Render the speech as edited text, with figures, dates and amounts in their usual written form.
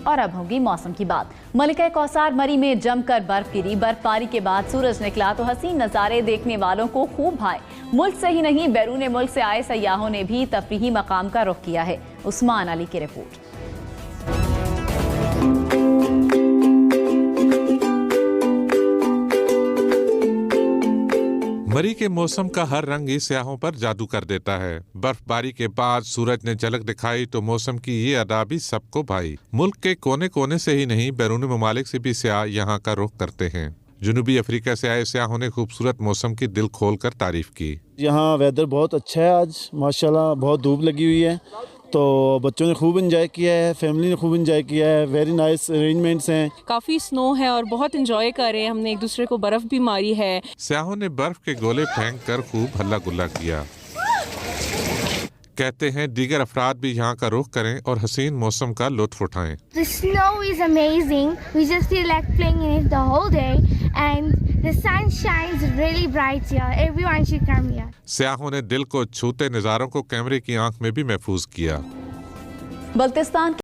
और अब होगी मौसम की बात। मलिका कौसार मरी में जमकर बर्फ गिरी। बर्फबारी के बाद सूरज निकला तो हसीन नज़ारे देखने वालों को खूब भाए। मुल्क से ही नहीं, बैरून मुल्क से आए सयाहों ने भी तफरीही मकाम का रुख किया है। उस्मान अली की रिपोर्ट। मरी के मौसम का हर रंग ही सयाहों पर जादू कर देता है। बर्फबारी के बाद सूरज ने झलक दिखाई तो मौसम की ये अदा भी सबको भाई। मुल्क के कोने कोने से ही नहीं, बैरून ममालिक से भी सयाह यहाँ का रुख करते हैं। जनूबी अफ्रीका से आए सयाहों ने खूबसूरत मौसम की दिल खोल कर तारीफ की। यहाँ वेदर बहुत अच्छा है आज माशाल्लाह, बहुत धूप लगी हुई है तो बच्चों ने खूब एंजॉय किया है, फैमिली ने खूब एंजॉय किया है। वेरी नाइस अरेंजमेंट्स हैं। काफ़ी स्नो है और बहुत एंजॉय कर रहे हैं। हमने एक दूसरे को बर्फ़ भी मारी है। सयाहों ने बर्फ के गोले फेंक कर खूब हल्ला गुल्ला किया। कहते हैं दीगर अफराद भी यहाँ का रुख करें और हसीन मौसम का लुत्फ उठाएं। The snow is amazing. We just feel like playing in it the whole day and the sun shines really bright here. Everyone should come here. सयाहों ने दिल को छूते नज़ारों को कैमरे की आंख में भी महफूज किया। बल्तिस्तान